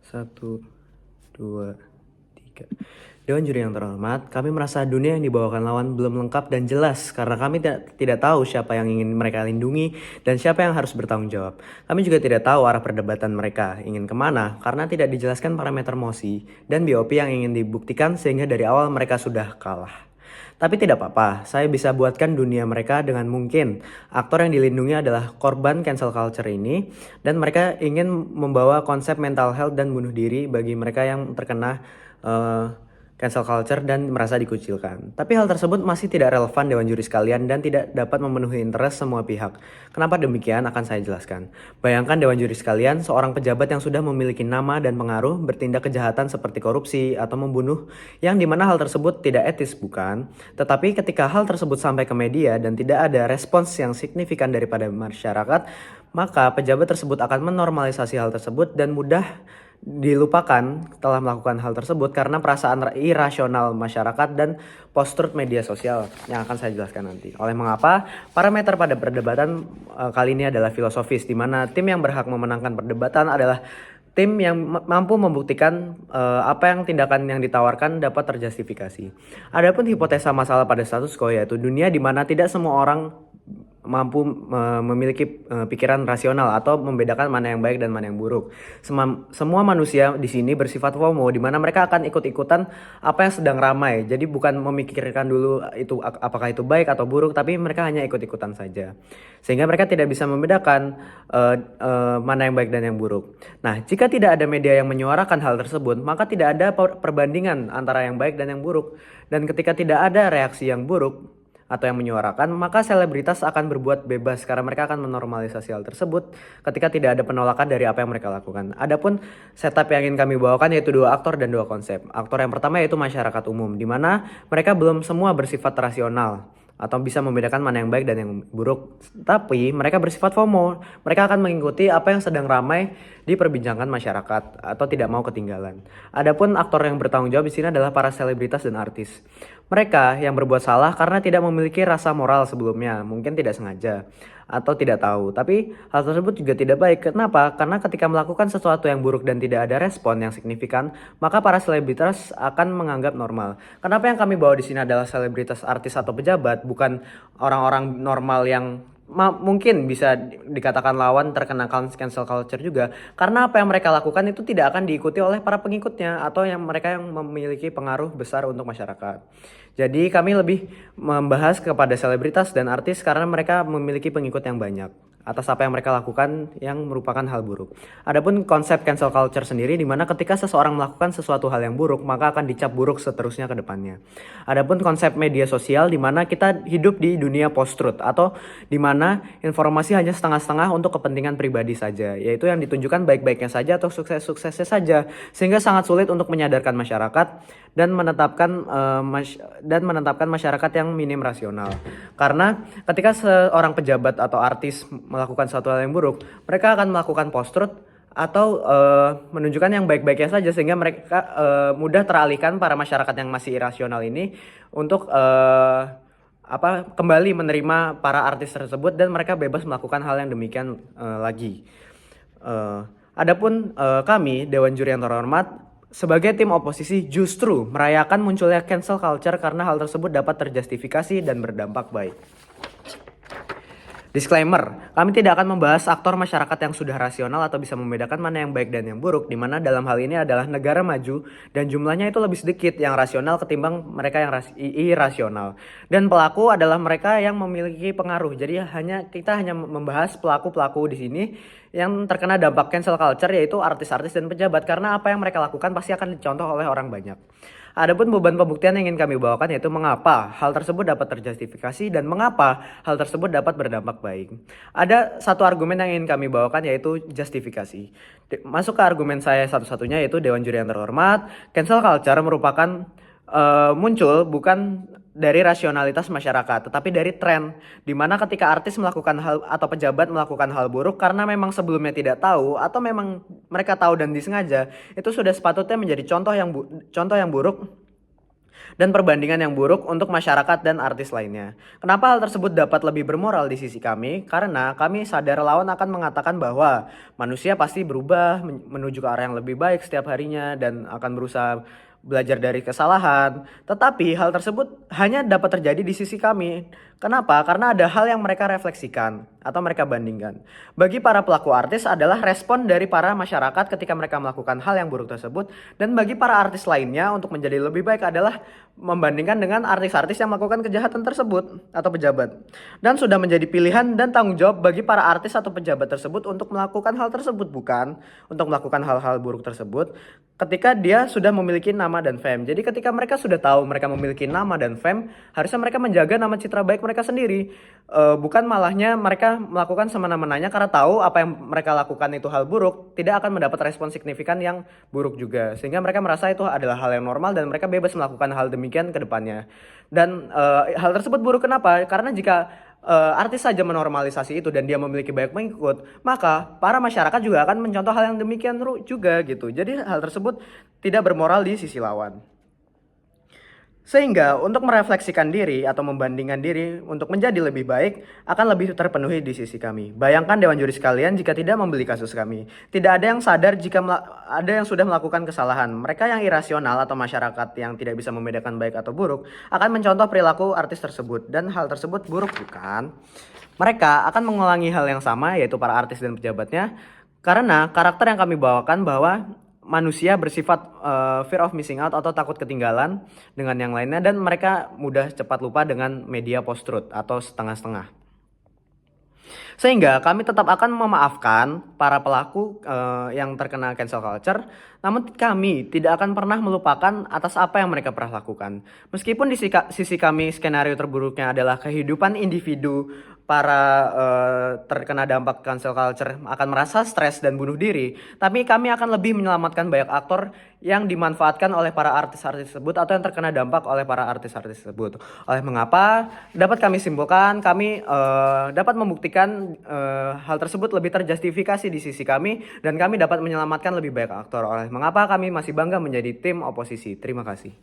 Satu, dua, tiga. Dewan juri yang terhormat, kami merasa dunia yang dibawakan lawan belum lengkap dan jelas karena kami tidak tahu siapa yang ingin mereka lindungi dan siapa yang harus bertanggung jawab. Kami juga tidak tahu arah perdebatan mereka ingin kemana karena tidak dijelaskan parameter mosi dan BOP yang ingin dibuktikan sehingga dari awal mereka sudah kalah. Tapi tidak apa-apa, saya bisa buatkan dunia mereka dengan mungkin. Aktor yang dilindungi adalah korban cancel culture ini, dan mereka ingin membawa konsep mental health dan bunuh diri bagi mereka yang terkena cancel culture dan merasa dikucilkan. Tapi hal tersebut masih tidak relevan Dewan Juri sekalian dan tidak dapat memenuhi interest semua pihak. Kenapa demikian akan saya jelaskan. Bayangkan Dewan Juri sekalian, seorang pejabat yang sudah memiliki nama dan pengaruh bertindak kejahatan seperti korupsi atau membunuh, yang dimana hal tersebut tidak etis bukan? Tetapi ketika hal tersebut sampai ke media dan tidak ada respons yang signifikan daripada masyarakat, maka pejabat tersebut akan menormalisasi hal tersebut dan mudah dilupakan telah melakukan hal tersebut karena perasaan irasional masyarakat dan post-truth media sosial yang akan saya jelaskan nanti. Oleh mengapa parameter pada perdebatan kali ini adalah filosofis, di mana tim yang berhak memenangkan perdebatan adalah tim yang mampu membuktikan apa yang tindakan yang ditawarkan dapat terjustifikasi. Adapun hipotesa masalah pada status quo yaitu dunia di mana tidak semua orang mampu memiliki pikiran rasional atau membedakan mana yang baik dan mana yang buruk. Semua manusia di sini bersifat FOMO, di mana mereka akan ikut-ikutan apa yang sedang ramai. Jadi bukan memikirkan dulu itu apakah itu baik atau buruk, tapi mereka hanya ikut-ikutan saja. Sehingga mereka tidak bisa membedakan mana yang baik dan yang buruk. Nah, jika tidak ada media yang menyuarakan hal tersebut, maka tidak ada perbandingan antara yang baik dan yang buruk. Dan ketika tidak ada reaksi yang buruk atau yang menyuarakan, maka selebritas akan berbuat bebas karena mereka akan menormalisasi hal tersebut ketika tidak ada penolakan dari apa yang mereka lakukan. Adapun setup yang ingin kami bawakan yaitu dua aktor dan dua konsep. Aktor yang pertama yaitu masyarakat umum, di mana mereka belum semua bersifat rasional atau bisa membedakan mana yang baik dan yang buruk. Tapi mereka bersifat FOMO. Mereka akan mengikuti apa yang sedang ramai diperbincangkan masyarakat atau tidak mau ketinggalan. Adapun aktor yang bertanggung jawab di sini adalah para selebritas dan artis. Mereka yang berbuat salah karena tidak memiliki rasa moral sebelumnya, mungkin tidak sengaja atau tidak tahu. Tapi hal tersebut juga tidak baik. Kenapa? Karena ketika melakukan sesuatu yang buruk dan tidak ada respon yang signifikan, maka para selebritas akan menganggap normal. Kenapa yang kami bawa di sini adalah selebritas, artis atau pejabat, bukan orang-orang normal yang mungkin bisa dikatakan lawan terkena cancel culture juga, karena apa yang mereka lakukan itu tidak akan diikuti oleh para pengikutnya atau yang mereka yang memiliki pengaruh besar untuk masyarakat. Jadi kami lebih membahas kepada selebritas dan artis karena mereka memiliki pengikut yang banyak atas apa yang mereka lakukan yang merupakan hal buruk. Adapun konsep cancel culture sendiri, di mana ketika seseorang melakukan sesuatu hal yang buruk, maka akan dicap buruk seterusnya ke depannya. Adapun konsep media sosial, di mana kita hidup di dunia post-truth atau di mana informasi hanya setengah-setengah untuk kepentingan pribadi saja, yaitu yang ditunjukkan baik-baiknya saja atau sukses-suksesnya saja, sehingga sangat sulit untuk menyadarkan masyarakat dan menetapkan masyarakat yang minim rasional. Karena ketika seorang pejabat atau artis melakukan suatu hal yang buruk, mereka akan melakukan post-truth atau menunjukkan yang baik-baiknya saja, sehingga mereka mudah teralihkan para masyarakat yang masih irasional ini untuk kembali menerima para artis tersebut dan mereka bebas melakukan hal yang demikian lagi. Adapun kami Dewan Juri yang terhormat sebagai tim oposisi justru merayakan munculnya cancel culture karena hal tersebut dapat terjustifikasi dan berdampak baik. Disclaimer, kami tidak akan membahas aktor masyarakat yang sudah rasional atau bisa membedakan mana yang baik dan yang buruk, di mana dalam hal ini adalah negara maju dan jumlahnya itu lebih sedikit yang rasional ketimbang mereka yang irasional. Dan pelaku adalah mereka yang memiliki pengaruh. Jadi kita hanya membahas pelaku-pelaku di sini yang terkena dampak cancel culture, yaitu artis-artis dan pejabat, karena apa yang mereka lakukan pasti akan dicontoh oleh orang banyak. Adapun beban pembuktian yang ingin kami bawakan yaitu mengapa hal tersebut dapat terjustifikasi dan mengapa hal tersebut dapat berdampak baik. Ada satu argumen yang ingin kami bawakan yaitu justifikasi. Masuk ke argumen saya satu-satunya yaitu Dewan Juri yang terhormat, cancel culture merupakan muncul bukan dari rasionalitas masyarakat, tetapi dari tren, di mana ketika artis melakukan hal atau pejabat melakukan hal buruk karena memang sebelumnya tidak tahu atau memang mereka tahu dan disengaja, itu sudah sepatutnya menjadi contoh yang buruk dan perbandingan yang buruk untuk masyarakat dan artis lainnya. Kenapa hal tersebut dapat lebih bermoral di sisi kami? Karena kami sadar lawan akan mengatakan bahwa manusia pasti berubah menuju ke arah yang lebih baik setiap harinya dan akan berusaha belajar dari kesalahan. Tetapi hal tersebut hanya dapat terjadi di sisi kami. Kenapa? Karena ada hal yang mereka refleksikan atau mereka bandingkan. Bagi para pelaku artis adalah respon dari para masyarakat ketika mereka melakukan hal yang buruk tersebut, dan bagi para artis lainnya untuk menjadi lebih baik adalah membandingkan dengan artis-artis yang melakukan kejahatan tersebut atau pejabat. Dan sudah menjadi pilihan dan tanggung jawab bagi para artis atau pejabat tersebut untuk melakukan hal tersebut, bukan untuk melakukan hal-hal buruk tersebut ketika dia sudah memiliki nama dan fame. Jadi ketika mereka sudah tahu mereka memiliki nama dan fame, harusnya mereka menjaga nama citra baik mereka sendiri. Bukan malahnya mereka melakukan semena-menanya karena tahu apa yang mereka lakukan itu hal buruk, tidak akan mendapat respon signifikan yang buruk juga. Sehingga mereka merasa itu adalah hal yang normal dan mereka bebas melakukan hal demikian ke depannya. Dan hal tersebut buruk kenapa? Karena jika artis saja menormalisasi itu dan dia memiliki banyak pengikut, maka para masyarakat juga akan mencontoh hal yang demikian juga gitu. Jadi hal tersebut tidak bermoral di sisi lawan. Sehingga untuk merefleksikan diri atau membandingkan diri untuk menjadi lebih baik akan lebih terpenuhi di sisi kami. Bayangkan dewan juri sekalian jika tidak membeli kasus kami. Tidak ada yang sadar jika ada yang sudah melakukan kesalahan. Mereka yang irasional atau masyarakat yang tidak bisa membedakan baik atau buruk akan mencontoh perilaku artis tersebut, dan hal tersebut buruk bukan? Mereka akan mengulangi hal yang sama, yaitu para artis dan pejabatnya, karena karakter yang kami bawakan bahwa manusia bersifat fear of missing out atau takut ketinggalan dengan yang lainnya, dan mereka mudah cepat lupa dengan media post-truth atau setengah-setengah. Sehingga kami tetap akan memaafkan para pelaku yang terkena cancel culture, namun kami tidak akan pernah melupakan atas apa yang mereka pernah lakukan. Meskipun di sisi kami skenario terburuknya adalah kehidupan individu para terkena dampak cancel culture akan merasa stres dan bunuh diri, tapi kami akan lebih menyelamatkan banyak aktor yang dimanfaatkan oleh para artis-artis tersebut atau yang terkena dampak oleh para artis-artis tersebut. Oleh mengapa dapat kami simpulkan, kami dapat membuktikan hal tersebut lebih terjustifikasi di sisi kami, dan kami dapat menyelamatkan lebih banyak aktor. Oleh mengapa kami masih bangga menjadi tim oposisi. Terima kasih.